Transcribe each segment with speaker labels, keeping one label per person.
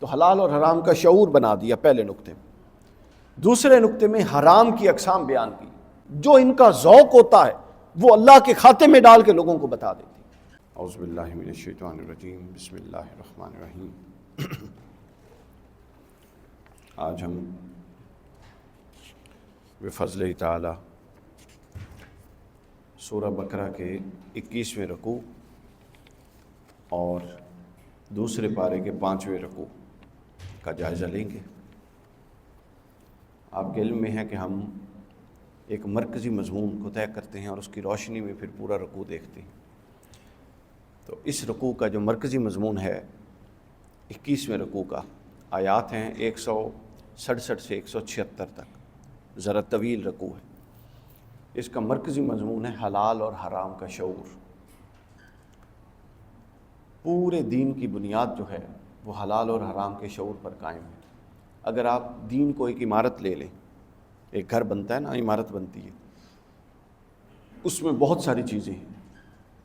Speaker 1: تو حلال اور حرام کا شعور بنا دیا پہلے نقطے میں۔ دوسرے نقطے میں حرام کی اقسام بیان کی، جو ان کا ذوق ہوتا ہے وہ اللہ کے کھاتے میں ڈال کے لوگوں کو بتا دیتی۔ اعوذ باللہ من الشیطان الرجیم، بسم اللہ الرحمن الرحیم۔ آج ہم بفضل تعالی سورہ بقرہ کے 21ویں رکوع اور دوسرے پارے کے 5ویں رکوع کا جائزہ لیں گے۔ آپ کے علم میں ہے کہ ہم ایک مرکزی مضمون کو طے کرتے ہیں اور اس کی روشنی میں پھر پورا رکوع دیکھتے ہیں۔ تو اس رکوع کا جو مرکزی مضمون ہے 21ویں رکوع کا، آیات ہیں 167 سے 176 تک، ذرا طویل رکوع ہے۔ اس کا مرکزی مضمون ہے حلال اور حرام کا شعور۔ پورے دین کی بنیاد جو ہے وہ حلال اور حرام کے شعور پر قائم ہے۔ اگر آپ دین کو ایک عمارت لے لیں، ایک گھر بنتا ہے نا، عمارت بنتی ہے، اس میں بہت ساری چیزیں ہیں۔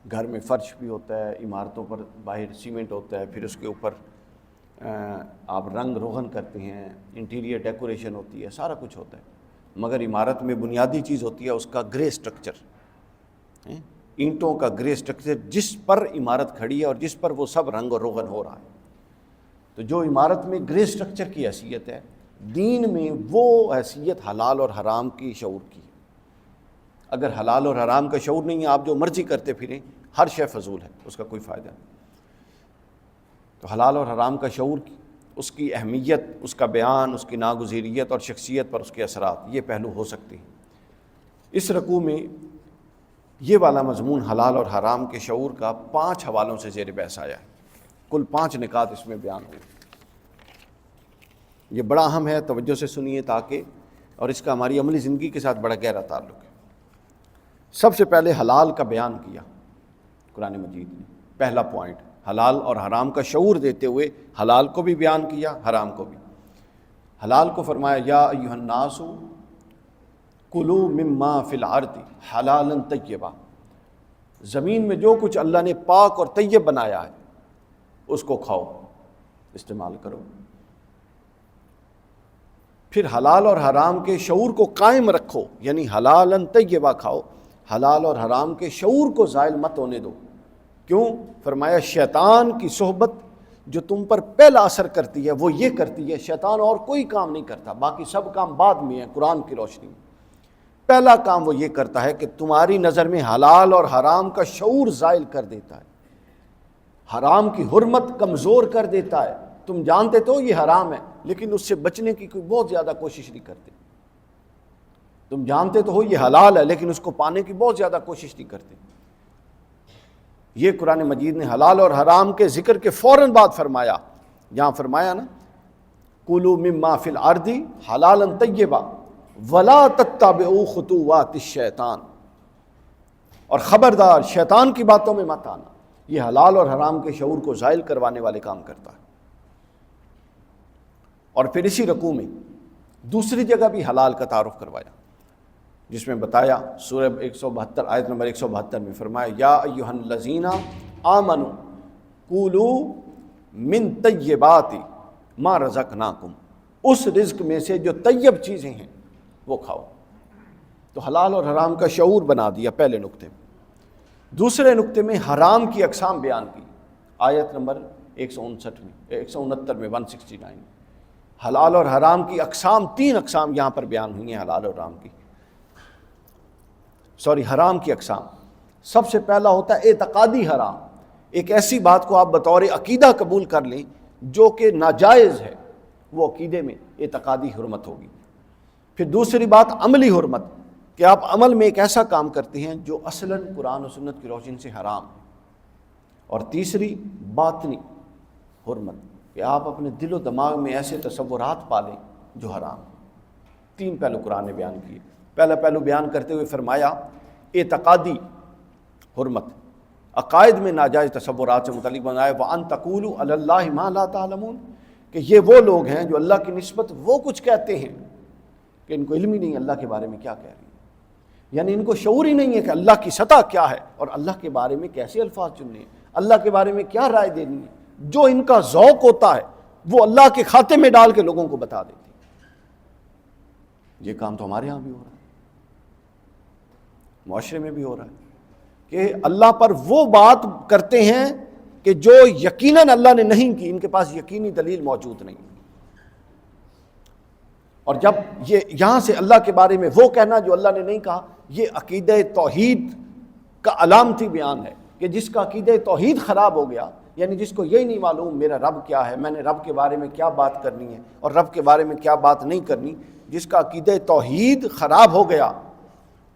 Speaker 1: گھر میں فرش بھی ہوتا ہے، عمارتوں پر باہر سیمنٹ ہوتا ہے، پھر اس کے اوپر آپ رنگ روغن کرتے ہیں، انٹیریئر ڈیکوریشن ہوتی ہے، سارا کچھ ہوتا ہے۔ مگر عمارت میں بنیادی چیز ہوتی ہے اس کا گرے سٹرکچر، اینٹوں کا گرے سٹرکچر، جس پر عمارت کھڑی ہے اور جس پر وہ سب رنگ اور روغن ہو رہا ہے۔ تو جو عمارت میں گرے سٹرکچر کی حیثیت ہے، دین میں وہ حیثیت حلال اور حرام کی شعور کی۔ اگر حلال اور حرام کا شعور نہیں ہے، آپ جو مرضی کرتے پھریں، ہر شے فضول ہے، اس کا کوئی فائدہ نہیں۔ تو حلال اور حرام کا شعور کی، اس کی اہمیت، اس کا بیان، اس کی ناگزیریت اور شخصیت پر اس کے اثرات، یہ پہلو ہو سکتے ہیں۔ اس رکوع میں یہ والا مضمون حلال اور حرام کے شعور کا 5 حوالوں سے زیر بحث آیا ہے۔ کل 5 نکات اس میں بیان ہوئے۔ یہ بڑا اہم ہے، توجہ سے سنیے تاکہ، اور اس کا ہماری عملی زندگی کے ساتھ بڑا گہرا تعلق ہے۔ سب سے پہلے حلال کا بیان کیا قرآن مجید نے، پہلا پوائنٹ، حلال اور حرام کا شعور دیتے ہوئے حلال کو بھی بیان کیا، حرام کو بھی۔ حلال کو فرمایا یا ایھا الناس کلوا مما فی الارض حلالا طیبا، زمین میں جو کچھ اللہ نے پاک اور طیب بنایا ہے اس کو کھاؤ، استعمال کرو۔ پھر حلال اور حرام کے شعور کو قائم رکھو، یعنی حلالا طیبا کھاؤ، حلال اور حرام کے شعور کو زائل مت ہونے دو۔ کیوں؟ فرمایا شیطان کی صحبت جو تم پر پہلا اثر کرتی ہے وہ یہ کرتی ہے، شیطان اور کوئی کام نہیں کرتا، باقی سب کام بعد میں ہیں قرآن کی روشنی میں۔ پہلا کام وہ یہ کرتا ہے کہ تمہاری نظر میں حلال اور حرام کا شعور زائل کر دیتا ہے، حرام کی حرمت کمزور کر دیتا ہے۔ تم جانتے تو یہ حرام ہے لیکن اس سے بچنے کی کوئی بہت زیادہ کوشش نہیں کرتے۔ تم جانتے تو ہو یہ حلال ہے لیکن اس کو پانے کی بہت زیادہ کوشش نہیں کرتے۔ یہ قرآن مجید نے حلال اور حرام کے ذکر کے فوراً بعد فرمایا، یہاں فرمایا نا کلوا مما فی الارض حلالا طیبا ولا تتبعوا خطوات الشیطان، اور خبردار شیطان کی باتوں میں مت آنا۔ یہ حلال اور حرام کے شعور کو زائل کروانے والے کام کرتا ہے۔ اور پھر اسی رکوع میں دوسری جگہ بھی حلال کا تعارف کروایا، جس میں بتایا سورہ 172 آیت نمبر 172 میں فرمایا یا ایھا الذین آمنوا کولوا من طیبات ما رزقناکم، اس رزق میں سے جو طیب چیزیں ہیں وہ کھاؤ۔ تو حلال اور حرام کا شعور بنا دیا پہلے نقطے میں۔ دوسرے نقطے میں حرام کی اقسام بیان کی، آیت نمبر 169 میں 169 میں 169 حلال اور حرام کی اقسام، 3 اقسام یہاں پر بیان ہوئی ہیں حلال اور حرام کی، حرام کی اقسام۔ سب سے پہلا ہوتا ہے اعتقادی حرام، ایک ایسی بات کو آپ بطور عقیدہ قبول کر لیں جو کہ ناجائز ہے، وہ عقیدے میں اعتقادی حرمت ہوگی۔ پھر دوسری بات عملی حرمت، کہ آپ عمل میں ایک ایسا کام کرتے ہیں جو اصلاً قرآن و سنت کی روشنی سے حرام ہے۔ اور تیسری باطنی حرمت، کہ آپ اپنے دل و دماغ میں ایسے تصورات پالیں جو حرام ہیں۔ 3 پہلو قرآن نے بیان کیے۔ پہلا پہلو بیان کرتے ہوئے فرمایا اعتقادی حرمت، عقائد میں ناجائز تصورات سے متعلق بنایا وَأَن تَقُولُوا عَلَى اللَّهِ مَا لَا تَعْلَمُونَ، کہ یہ وہ لوگ ہیں جو اللہ کی نسبت وہ کچھ کہتے ہیں کہ ان کو علم ہی نہیں اللہ کے بارے میں کیا کہہ رہی ہے، یعنی ان کو شعور ہی نہیں ہے کہ اللہ کی سطح کیا ہے اور اللہ کے بارے میں کیسے الفاظ چننے ہیں، اللہ کے بارے میں کیا رائے دینی ہے۔ جو ان کا ذوق ہوتا ہے وہ اللہ کے کھاتے میں ڈال کے لوگوں کو بتا دیتی ہے۔ یہ کام تو ہمارے ہاں بھی ہو رہا ہے، معاشرے میں بھی ہو رہا ہے کہ اللہ پر وہ بات کرتے ہیں کہ جو یقیناً اللہ نے نہیں کی، ان کے پاس یقینی دلیل موجود نہیں۔ اور جب یہ یہاں سے اللہ کے بارے میں وہ کہنا جو اللہ نے نہیں کہا، یہ عقیدہ توحید کا علامتی بیان ہے کہ جس کا عقیدہ توحید خراب ہو گیا، یعنی جس کو یہی نہیں معلوم میرا رب کیا ہے، میں نے رب کے بارے میں کیا بات کرنی ہے اور رب کے بارے میں کیا بات نہیں کرنی، جس کا عقیدہ توحید خراب ہو گیا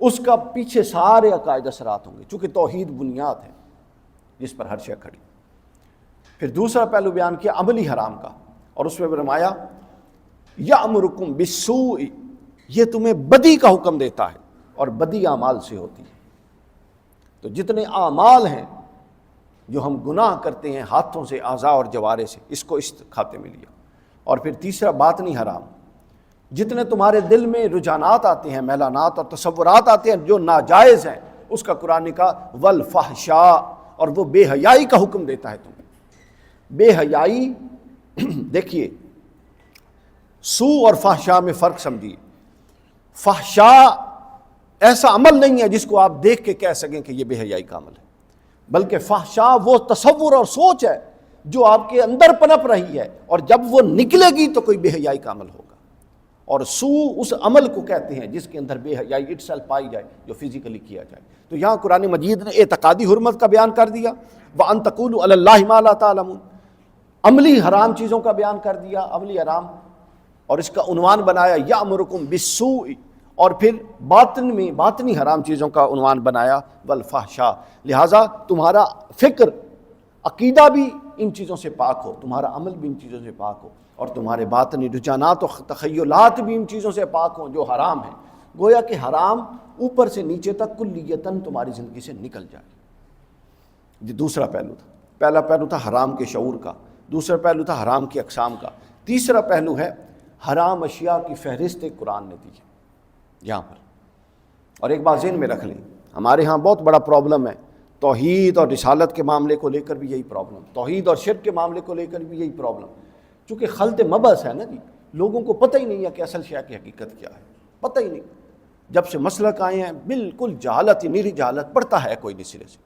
Speaker 1: اس کا پیچھے سارے عقائد اثرات ہوں گے، چونکہ توحید بنیاد ہے جس پر ہر شے کھڑی۔ پھر دوسرا پہلو بیان کیا عملی حرام کا، اور اس میں فرمایا یأمرکم بالسوء، یہ تمہیں بدی کا حکم دیتا ہے، اور بدی اعمال سے ہوتی ہے۔ تو جتنے اعمال ہیں جو ہم گناہ کرتے ہیں ہاتھوں سے، اعضاء اور جوارح سے، اس کو اس کھاتے میں لیا۔ اور پھر تیسرا باطنی حرام، جتنے تمہارے دل میں رجحانات آتے ہیں، میلانات اور تصورات آتے ہیں جو ناجائز ہیں، اس کا قرآن نے کہا والفحشاء، اور وہ بے حیائی کا حکم دیتا ہے تمہیں۔ بے حیائی دیکھیے، سو اور فحشاء میں فرق سمجھیے۔ فحشاء ایسا عمل نہیں ہے جس کو آپ دیکھ کے کہہ سکیں کہ یہ بے حیائی کا عمل ہے، بلکہ فحشاء وہ تصور اور سوچ ہے جو آپ کے اندر پنپ رہی ہے، اور جب وہ نکلے گی تو کوئی بے حیائی کا عمل ہوگا۔ اور سو اس عمل کو کہتے ہیں جس کے اندر بے حیائی اٹ سیلف پائی جائے، جو فزیکلی کیا جائے۔ تو یہاں قرآن مجید نے اعتقادی حرمت کا بیان کر دیا، وَأَن تَقُولُوا عَلَى اللَّهِ مَا لَا تَعْلَمُونَ، عملی حرام چیزوں کا بیان کر دیا، عملی حرام، اور اس کا عنوان بنایا یأمرکم بالسوء، اور پھر باطن میں باطنی حرام چیزوں کا عنوان بنایا والفحشاء۔ لہٰذا تمہارا فکر، عقیدہ بھی ان چیزوں سے پاک ہو، تمہارا عمل بھی ان چیزوں سے پاک ہو، اور تمہارے باطنی رجحانات و تخیلات بھی ان چیزوں سے پاک ہوں جو حرام ہیں۔ گویا کہ حرام اوپر سے نیچے تک کلیتاً تمہاری زندگی سے نکل جائے۔ یہ دوسرا پہلو تھا۔ پہلا پہلو تھا حرام کے شعور کا، دوسرا پہلو تھا حرام کی اقسام کا، تیسرا پہلو ہے حرام اشیاء کی فہرست قرآن نے دی ہے یہاں پر۔ اور ایک بات ذہن میں رکھ لیں، ہمارے ہاں بہت بڑا پرابلم ہے، توحید اور رسالت کے معاملے کو لے کر بھی یہی پرابلم، توحید اور شرک کے معاملے کو لے کر بھی یہی پرابلم، چونکہ خلط مبحث ہے نا جی، لوگوں کو پتہ ہی نہیں ہے کہ اصل شے کی حقیقت کیا ہے، پتہ ہی نہیں۔ جب سے مسلک آئے ہیں بالکل جہالت ہی، میری جہالت، پڑھتا ہے کوئی نہیں سرے سے۔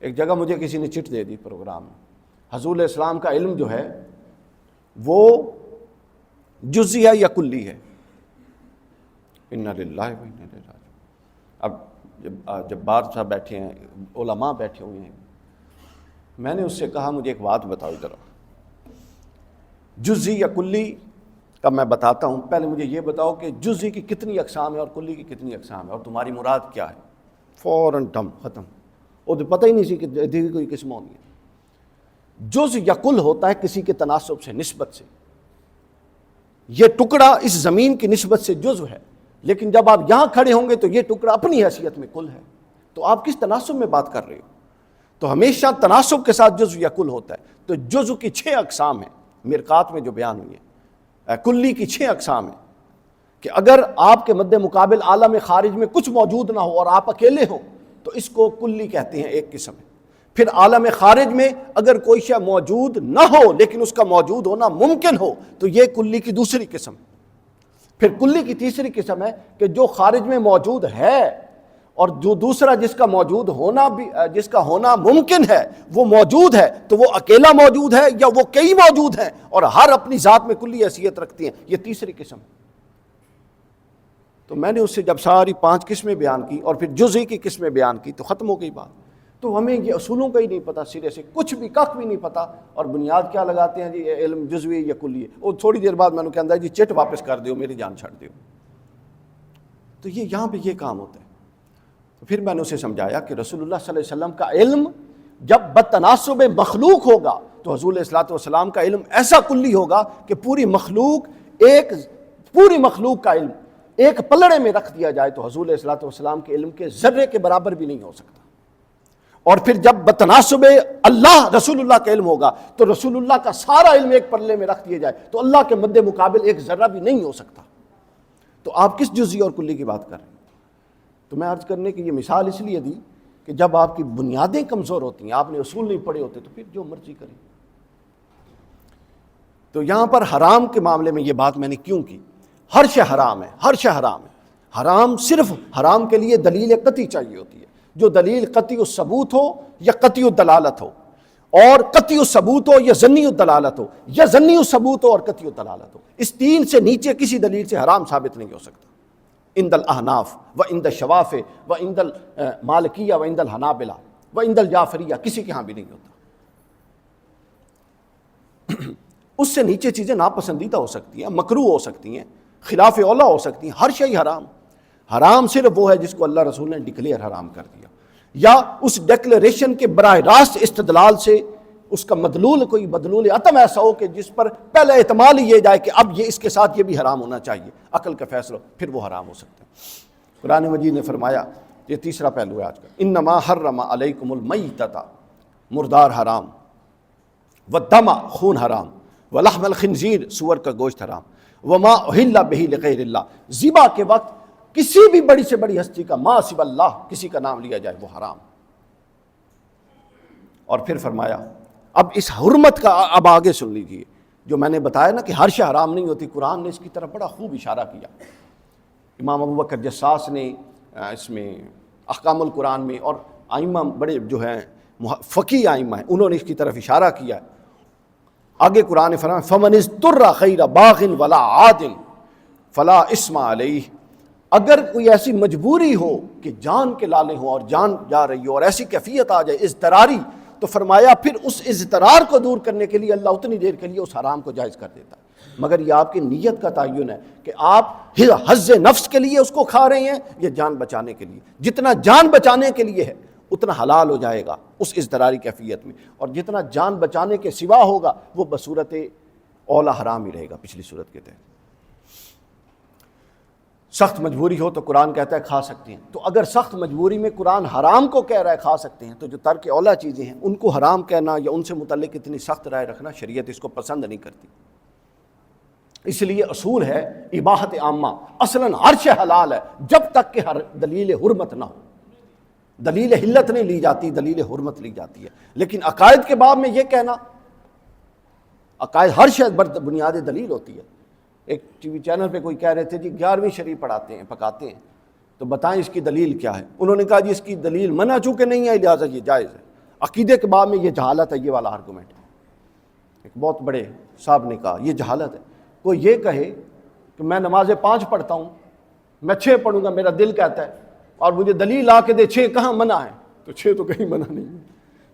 Speaker 1: ایک جگہ مجھے کسی نے چٹ دے دی پروگرام میں، حضور علیہ السلام کا علم جو ہے وہ جزئی ہے یا کلی ہے؟ انا للہ و انا الیہ راجعون۔ اب جب بار صاحب بیٹھے ہیں، علماء بیٹھے ہوئے ہیں، میں نے اس سے کہا مجھے ایک بات بتاؤ ذرا، جزئی یا کلی کا میں بتاتا ہوں، پہلے مجھے یہ بتاؤ کہ جزئی کی کتنی اقسام ہے اور کلی کی کتنی اقسام ہے، اور تمہاری مراد کیا ہے؟ فوراً ٹم ختم، وہ تو پتہ ہی نہیں سی کہ دیکھی کوئی قسم ہوگی۔ جز یا کل ہوتا ہے کسی کے تناسب سے، نسبت سے۔ یہ ٹکڑا اس زمین کی نسبت سے جزو ہے، لیکن جب آپ یہاں کھڑے ہوں گے تو یہ ٹکڑا اپنی حیثیت میں کل ہے۔ تو آپ کس تناسب میں بات کر رہے ہو؟ تو ہمیشہ تناسب کے ساتھ جزو یا کل ہوتا ہے۔ تو جزو کی 6 اقسام ہیں مرقات میں جو بیان ہوئی ہیں، کلی کی 6 اقسام ہیں، کہ اگر آپ کے مد مقابل عالم خارج میں کچھ موجود نہ ہو اور آپ اکیلے ہو تو اس کو کلی کہتے ہیں، ایک قسم ہے۔ پھر عالم خارج میں اگر کوئی شے موجود نہ ہو لیکن اس کا موجود ہونا ممکن ہو تو یہ کلی کی دوسری قسم۔ پھر کلی کی تیسری قسم ہے کہ جو خارج میں موجود ہے اور جو دوسرا جس کا موجود ہونا بھی، جس کا ہونا ممکن ہے وہ موجود ہے، تو وہ اکیلا موجود ہے یا وہ کئی موجود ہیں اور ہر اپنی ذات میں کلی حیثیت رکھتی ہیں، یہ تیسری قسم۔ تو میں نے اس سے جب ساری 5 قسمیں بیان کی اور پھر جزئی کی قسمیں بیان کی تو ختم ہو گئی بات۔ تو ہمیں یہ اصولوں کا ہی نہیں پتہ، سرے سے کچھ بھی کخ بھی نہیں پتہ، اور بنیاد کیا لگاتے ہیں جی علم جزوی یا کلی ہے۔ اور تھوڑی دیر بعد میں نے کہا جی چٹ واپس کر دیو، میری جان چھڑ دیو۔ تو یہ یہاں پہ یہ کام ہوتا ہے۔ تو پھر میں نے اسے سمجھایا کہ رسول اللہ صلی اللہ علیہ وسلم کا علم جب بتناسب مخلوق ہوگا تو حضور علیہ الصلوۃ والسلام کا علم ایسا کلی ہوگا کہ پوری مخلوق کا علم ایک پلڑے میں رکھ دیا جائے تو حضور علیہ الصلوۃ والسلام کے علم کے ذرے کے برابر بھی نہیں ہو سکتا۔ اور پھر جب بتناسب اللہ رسول اللہ کا علم ہوگا تو رسول اللہ کا سارا علم ایک پلڑے میں رکھ دیا جائے تو اللہ کے مد مقابل ایک ذرہ بھی نہیں ہو سکتا۔ تو آپ کس جزئی اور کلی کی بات کر رہے ہیں؟ تو میں عرض کرنے کی یہ مثال اس لیے دی کہ جب آپ کی بنیادیں کمزور ہوتی ہیں، آپ نے اصول نہیں پڑھے ہوتے، تو پھر جو مرضی کریں۔ تو یہاں پر حرام کے معاملے میں یہ بات میں نے کیوں کی؟ ہر شے حرام ہے، ہر شے حرام ہے۔ حرام صرف حرام کے لیے دلیل قطعی چاہیے ہوتی ہے، جو دلیل قطعی الثبوت ہو یا قطعی الدلالت ہو، اور قطعی الثبوت ہو یا ظنی الدلالت ہو، یا ظنی الثبوت ہو اور قطعی الدلالت ہو۔ اس تین سے نیچے کسی دلیل سے حرام ثابت نہیں ہو سکتا۔ عند الاحناف و عند الشوافع و عند المالکیہ و عند الحنابلہ و عند الجعفریہ، کسی کے ہاں بھی نہیں ہوتا۔ اس سے نیچے چیزیں ناپسندیدہ ہو سکتی ہیں، مکروہ ہو سکتی ہیں، خلاف اولا ہو سکتی ہیں، ہر شے حرام۔ حرام صرف وہ ہے جس کو اللہ رسول نے ڈکلیئر حرام کر دیا، یا اس ڈیکلیریشن کے براہ راست استدلال سے اس کا مدلول کوئی مدلول عتم ایسا ہو کہ جس پر پہلے احتمال ہی یہ جائے کہ اب یہ اس کے ساتھ یہ بھی حرام ہونا چاہیے، عقل کا فیصلہ، پھر وہ حرام ہو سکتا ہے۔ قرآن مجید نے فرمایا، یہ تیسرا پہلو ہے آج کا، انما حرم علیکم المیتۃ، مردار حرام، والدم، خون حرام، ولحم الخنزیر، سور کا گوشت حرام، وما اہل بہ لغیر اللہ، ذبح کے وقت کسی بھی بڑی سے بڑی ہستی کا، ما سوی اللہ، کسی کا نام لیا جائے وہ حرام۔ اور پھر فرمایا، اب اس حرمت کا اب آگے سن لیجیے، جو میں نے بتایا نا کہ ہر شے حرام نہیں ہوتی، قرآن نے اس کی طرف بڑا خوب اشارہ کیا۔ امام ابو بکر جساس نے اس میں احکام القرآن میں، اور ائمہ بڑے جو ہیں فقیہ ائمہ ہیں، انہوں نے اس کی طرف اشارہ کیا ہے۔ آگے قرآن نے فرمایا، فمن اضطر غیر باغ ولا عاد فلا اثم علیہ، اگر کوئی ایسی مجبوری ہو کہ جان کے لالے ہوں اور جان جا رہی ہو اور ایسی کیفیت آ جائے اضطراری، تو فرمایا پھر اس اضطرار کو دور کرنے کے لیے اللہ اتنی دیر کے لیے اس حرام کو جائز کر دیتا ہے، مگر یہ آپ کی نیت کا تعین ہے کہ آپ حظ نفس کے لیے اس کو کھا رہے ہیں یا جان بچانے کے لیے۔ جتنا جان بچانے کے لیے ہے اتنا حلال ہو جائے گا اس اضطراری کیفیت میں، اور جتنا جان بچانے کے سوا ہوگا وہ بصورت اولا حرام ہی رہے گا پچھلی صورت کے تحت۔ سخت مجبوری ہو تو قرآن کہتا ہے کھا سکتے ہیں، تو اگر سخت مجبوری میں قرآن حرام کو کہہ رہا ہے کھا سکتے ہیں، تو جو ترک اولا چیزیں ہیں ان کو حرام کہنا یا ان سے متعلق اتنی سخت رائے رکھنا شریعت اس کو پسند نہیں کرتی۔ اس لیے اصول ہے اباحت عامہ، اصلاً ہر شے حلال ہے جب تک کہ دلیل حرمت نہ ہو۔ دلیل حلت نہیں لی جاتی، دلیل حرمت لی جاتی ہے۔ لیکن عقائد کے باب میں یہ کہنا، عقائد ہر شے بنیاد دلیل ہوتی ہے۔ ایک ٹی وی چینل پہ کوئی کہہ رہے تھے جی 11ویں شریف پڑھاتے ہیں، پکاتے ہیں، تو بتائیں اس کی دلیل کیا ہے؟ انہوں نے کہا جی اس کی دلیل منع چونکہ نہیں ہے لہٰذا یہ جائز ہے۔ عقیدے کے باب میں یہ جہالت ہے، یہ والا آرگومنٹ ہے۔ ایک بہت بڑے صاحب نے کہا یہ جہالت ہے۔ کوئی یہ کہے کہ میں نمازیں 5 پڑھتا ہوں، میں 6 پڑھوں گا میرا دل کہتا ہے، اور مجھے دلیل لا کے دے 6 کہاں منع ہے، تو 6 تو کہیں منع نہیں ہے۔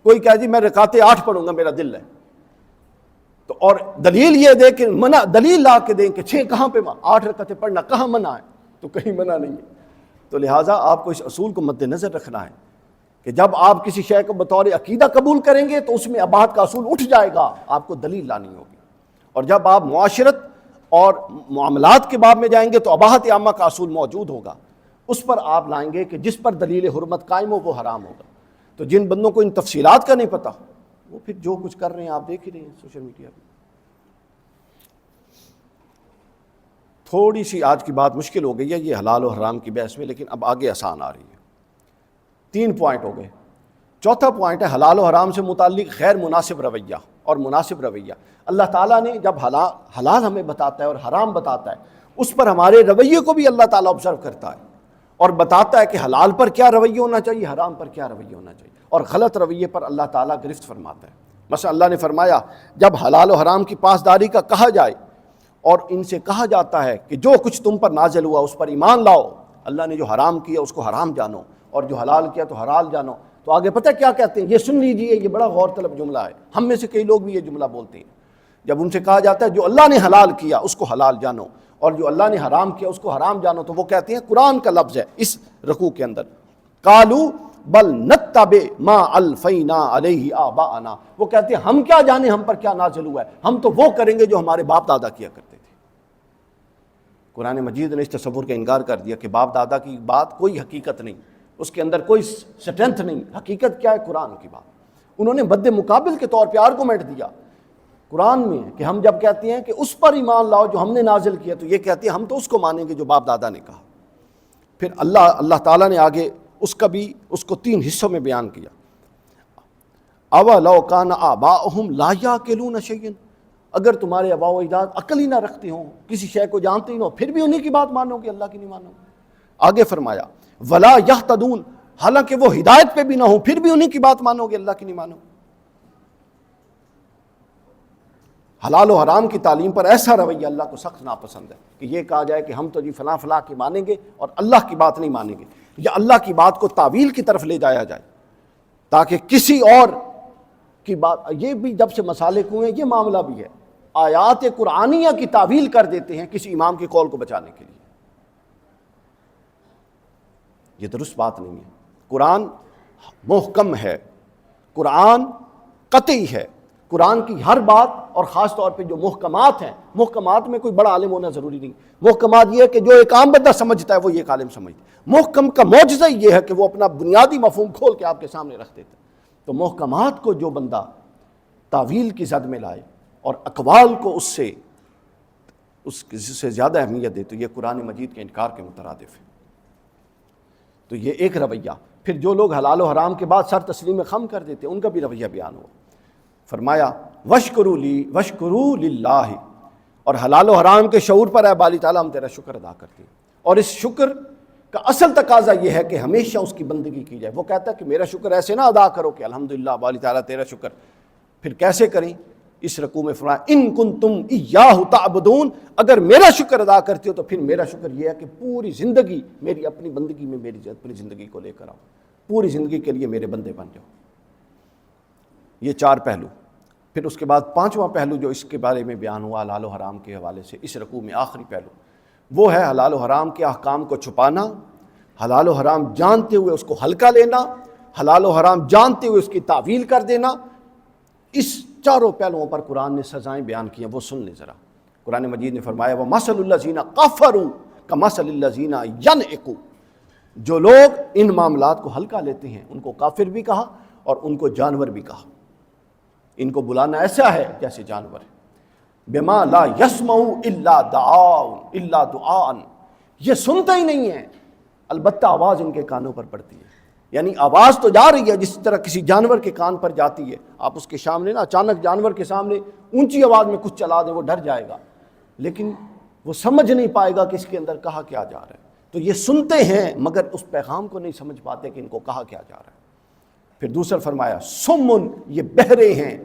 Speaker 1: کوئی کہے جی میں رکعتیں 8 پڑھوں گا میرا دل ہے، تو اور دلیل یہ دے کہ منع، دلیل لا کے دیں کہ 6 کہاں پہ 8 رکعتیں پڑھنا کہاں منع ہے، تو کہیں منع نہیں ہے۔ تو لہٰذا آپ کو اس اصول کو مد نظر رکھنا ہے کہ جب آپ کسی شے کو بطور عقیدہ قبول کریں گے تو اس میں اباحت کا اصول اٹھ جائے گا، آپ کو دلیل لانی ہوگی، اور جب آپ معاشرت اور معاملات کے باب میں جائیں گے تو اباحت عامہ کا اصول موجود ہوگا، اس پر آپ لائیں گے کہ جس پر دلیل حرمت قائم ہو وہ حرام ہوگا۔ تو جن بندوں کو ان تفصیلات کا نہیں پتہ وہ پھر جو کچھ کر رہے ہیں آپ دیکھ ہی رہے ہیں سوشل میڈیا پہ۔ تھوڑی سی آج کی بات مشکل ہو گئی ہے یہ حلال و حرام کی بحث میں، لیکن اب آگے آسان آ رہی ہے۔ 3 پوائنٹ ہو گئے۔ چوتھا پوائنٹ ہے حلال و حرام سے متعلق غیر مناسب رویہ اور مناسب رویہ۔ اللہ تعالیٰ نے جب حلال ہمیں بتاتا ہے اور حرام بتاتا ہے، اس پر ہمارے رویے کو بھی اللہ تعالیٰ آبزرو کرتا ہے اور بتاتا ہے کہ حلال پر کیا رویہ ہونا چاہیے، حرام پر کیا رویہ ہونا چاہیے، اور غلط رویے پر اللہ تعالیٰ گرفت فرماتا ہے۔ مثلا اللہ نے فرمایا جب حلال و حرام کی پاسداری کا کہا جائے اور ان سے کہا جاتا ہے کہ جو کچھ تم پر نازل ہوا اس پر ایمان لاؤ، اللہ نے جو حرام کیا اس کو حرام جانو اور جو حلال کیا تو حلال جانو، تو آگے پتہ کیا کہتے ہیں؟ یہ سن لیجئے، یہ بڑا غور طلب جملہ ہے، ہم میں سے کئی لوگ بھی یہ جملہ بولتے ہیں۔ جب ان سے کہا جاتا ہے جو اللہ نے حلال کیا اس کو حلال جانو اور جو اللہ نے حرام کیا اس کو حرام جانو، تو وہ کہتے ہیں، قرآن کا لفظ ہے اس رکوع کے اندر، قالوا بل نتبع ما الفینا علیہ آباءنا، وہ کہتے ہیں ہم کیا جانے ہم پر کیا نازل ہوا ہے، ہم تو وہ کریں گے جو ہمارے باپ دادا کیا کرتے تھے۔ قرآن مجید نے اس تصور کا انکار کر دیا کہ باپ دادا کی بات کوئی حقیقت نہیں، اس کے اندر کوئی سٹرینتھ نہیں، حقیقت کیا ہے؟ قرآن کی بات۔ انہوں نے مد مقابل کے طور پہ آرگومنٹ دیا قرآن میں کہ ہم جب کہتے ہیں کہ اس پر ایمان لاؤ جو ہم نے نازل کیا، تو یہ کہتے ہیں ہم تو اس کو مانیں گے جو باپ دادا نے کہا۔ پھر اللہ تعالیٰ نے آگے اس کو 3 حصوں میں بیان کیا۔ اولو کان آباؤہم لا یعقلون شیئا، اگر تمہارے آباء و اجداد عقل ہی نہ رکھتے ہوں، کسی شے کو جانتے ہی نہ ہو، پھر بھی انہی کی بات مانو گے، اللہ کی نہیں مانو گے۔ آگے فرمایا ولا یہتدون، حالانکہ وہ ہدایت پہ بھی نہ ہوں پھر بھی انہی کی بات مانو گے، اللہ کی نہیں مانو۔ حلال و حرام کی تعلیم پر ایسا رویہ اللہ کو سخت ناپسند ہے کہ یہ کہا جائے کہ ہم تو جی فلاں فلاں کی مانیں گے اور اللہ کی بات نہیں مانیں گے، یا اللہ کی بات کو تعویل کی طرف لے جایا جائے تاکہ کسی اور کی بات۔ یہ بھی جب سے مسالک ہوئے یہ معاملہ بھی ہے، آیات قرآنیہ کی تعویل کر دیتے ہیں کسی امام کے قول کو بچانے کے لیے۔ یہ درست بات نہیں ہے۔ قرآن محکم ہے، قرآن قطعی ہے، قرآن کی ہر بات، اور خاص طور پہ جو محکمات ہیں، محکمات میں کوئی بڑا عالم ہونا ضروری نہیں، محکمات یہ ہے کہ جو ایک عام بندہ سمجھتا ہے وہ یہ ایک عالم سمجھتا ہے۔ محکم کا معجزہ یہ ہے کہ وہ اپنا بنیادی مفہوم کھول کے آپ کے سامنے رکھ دیتا ہے۔ تو محکمات کو جو بندہ تعویل کی زد میں لائے اور اقوال کو اس سے زیادہ اہمیت دے تو یہ قرآن مجید کے انکار کے مترادف ہے۔ تو یہ ایک رویہ۔ پھر جو لوگ حلال و حرام کے بعد سر تسلیم خم کر دیتے ہیں ان کا بھی رویہ بیان ہوا۔ فرمایا وشکرو للہ، اور حلال و حرام کے شعور پر اے باری تعالیٰ ہم تیرا شکر ادا کرتے ہیں، اور اس شکر کا اصل تقاضا یہ ہے کہ ہمیشہ اس کی بندگی کی جائے۔ وہ کہتا ہے کہ میرا شکر ایسے نہ ادا کرو کہ الحمدللہ باری تعالیٰ تیرا شکر، پھر کیسے کریں؟ اس رکوع میں فرمایا ان کنتم ایاہ تعبدون، اگر میرا شکر ادا کرتے ہو تو پھر میرا شکر یہ ہے کہ پوری زندگی میری اپنی بندگی میں میری اپنی زندگی کو لے کر آؤ، پوری زندگی کے لیے میرے بندے بن جاؤ۔ یہ 4 پہلو۔ پھر اس کے بعد 5واں پہلو جو اس کے بارے میں بیان ہوا حلال و حرام کے حوالے سے اس رکوع میں، آخری پہلو وہ ہے حلال و حرام کے احکام کو چھپانا، حلال و حرام جانتے ہوئے اس کو ہلکا لینا، حلال و حرام جانتے ہوئے اس کی تعویل کر دینا۔ اس 4 پہلوؤں پر قرآن نے سزائیں بیان کی ہیں، وہ سن لیں ذرا۔ قرآن مجید نے فرمایا وَمَثَلُ الَّذِينَ كَفَرُوا كَمَثَلِ الَّذِينَ يَنْعِقُوا، جو لوگ ان معاملات کو ہلکا لیتے ہیں ان کو کافر بھی کہا اور ان کو جانور بھی کہا۔ ان کو بلانا ایسا ہے جیسے جانور ہے۔ بما لا يسمعوا الا دعاء، یہ سنتے ہی نہیں ہیں البتہ آواز ان کے کانوں پر پڑتی ہے۔ یعنی آواز تو جا رہی ہے جس طرح کسی جانور کے کان پر جاتی ہے، آپ اس کے سامنے نا اچانک جانور کے سامنے اونچی آواز میں کچھ چلا دیں وہ ڈر جائے گا، لیکن وہ سمجھ نہیں پائے گا کہ اس کے اندر کہا کیا جا رہا ہے۔ تو یہ سنتے ہیں مگر اس پیغام کو نہیں سمجھ پاتے کہ ان کو کہا کیا جا رہا ہے۔ پھر دوسرا فرمایا سمن، یہ بہرے ہیں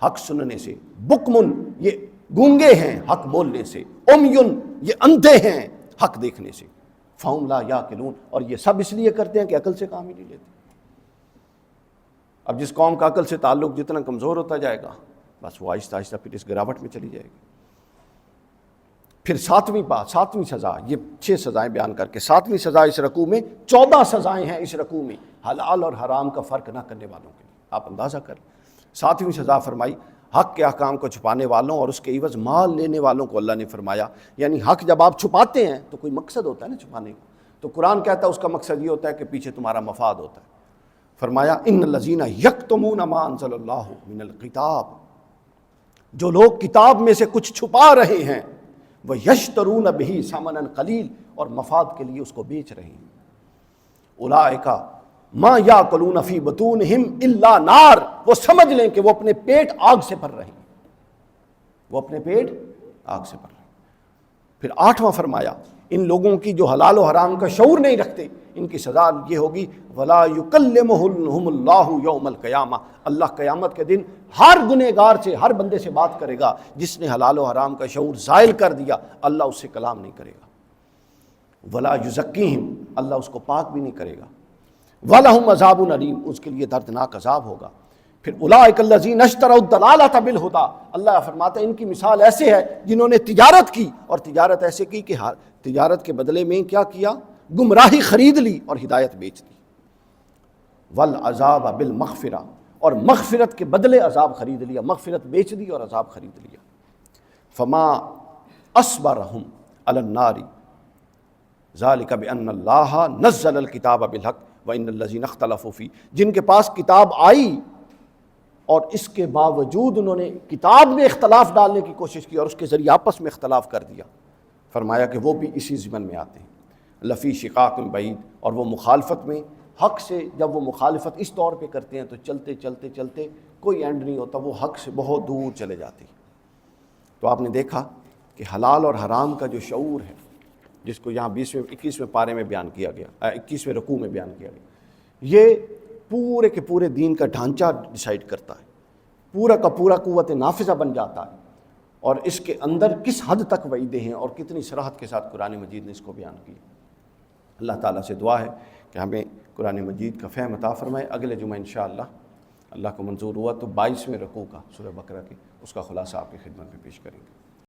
Speaker 1: حق سننے سے، بکمن، یہ گونگے ہیں حق بولنے سے، امیون، یہ اندھے ہیں حق دیکھنے سے، فہم لا یاقلون، اور یہ سب اس لیے کرتے ہیں کہ عقل سے کام ہی نہیں لیتے۔ اب جس قوم کا عقل سے تعلق جتنا کمزور ہوتا جائے گا بس وہ آہستہ آہستہ پھر اس گراوٹ میں چلی جائے گی۔ پھر 7ویں سزا، یہ 6 سزائیں بیان کر کے 7ویں سزا اس رکوع میں، 14 سزائیں ہیں اس رکوع میں حلال اور حرام کا فرق نہ کرنے والوں کے لیے، آپ اندازہ کر۔ 7ویں سزا فرمائی حق کے احکام کو چھپانے والوں اور اس کے عوض مال لینے والوں کو اللہ نے فرمایا۔ یعنی حق جب آپ چھپاتے ہیں تو کوئی مقصد ہوتا ہے نا چھپانے کا، تو قرآن کہتا ہے اس کا مقصد یہ ہوتا ہے کہ پیچھے تمہارا مفاد ہوتا ہے۔ فرمایا ان الذین یکتمون ما انزل اللہ من الکتاب، جو لوگ کتاب میں سے کچھ چھپا رہے ہیں، وہ یشترون بہ ثمنا قلیل، اور مفاد کے لیے اس کو بیچ رہے ہیں، اولئک ما یاکلون فی بطونہم الا نار، وہ سمجھ لیں کہ وہ اپنے پیٹ آگ سے بھر رہے ہیں، وہ اپنے پیٹ آگ سے بھر رہے ہیں۔ پھر 8واں فرمایا ان لوگوں کی جو حلال و حرام کا شعور نہیں رکھتے ان کی سزا یہ ہوگی ولا یکلمہم اللہ یوم القیامہ، اللہ قیامت کے دن ہر گنہگار سے، ہر بندے سے بات کرے گا جس نے حلال و حرام کا شعور زائل کر دیا، اللہ اس سے کلام نہیں کرے گا۔ ولا یزکیہم، اللہ اس کو پاک بھی نہیں کرے گا۔ وَلَهُمْ عَذَابٌ أَلِيمٌ، اس کے لیے دردناک عذاب ہوگا۔ پھر اولئک الذین اشتروا الضلالۃ بالہدیٰ، اللہ فرماتا ہے ان کی مثال ایسے ہے جنہوں نے تجارت کی، اور تجارت ایسے کی کہ تجارت کے بدلے میں کیا کیا؟ گمراہی خرید لی اور ہدایت بیچ دی۔ والعذاب بالمغفرہ، اور مغفرت کے بدلے عذاب خرید لیا، مغفرت بیچ دی اور عذاب خرید لیا۔ فما اصبرہم علی النار ذالک بان اللہ نزل الکتاب بالحق وان الذین اختلفوا فیہ، جن کے پاس کتاب آئی اور اس کے باوجود انہوں نے کتاب میں اختلاف ڈالنے کی کوشش کی اور اس کے ذریعے آپس میں اختلاف کر دیا، فرمایا کہ وہ بھی اسی ضمن میں آتے ہیں، لفی شقاق بعید، اور وہ مخالفت میں حق سے، جب وہ مخالفت اس طور پہ کرتے ہیں تو چلتے چلتے چلتے کوئی اینڈ نہیں ہوتا، وہ حق سے بہت دور چلے جاتے ہیں۔ تو آپ نے دیکھا کہ حلال اور حرام کا جو شعور ہے، جس کو یہاں 21ویں پارے میں بیان کیا گیا، 21ویں رکوع میں بیان کیا گیا، یہ پورے کے پورے دین کا ڈھانچہ ڈیسائیڈ کرتا ہے، پورا کا پورا قوت نافذہ بن جاتا ہے، اور اس کے اندر کس حد تک وعیدیں ہیں اور کتنی صراحت کے ساتھ قرآن مجید نے اس کو بیان کیا۔ اللہ تعالیٰ سے دعا ہے کہ ہمیں قرآن مجید کا فہم عطا فرمائے۔ اگلے جمعہ انشاءاللہ اللہ کو منظور ہوا تو 22ویں رکوع کا سورہ بقرہ کی اس کا خلاصہ آپ کی خدمت میں پیش کریں گے۔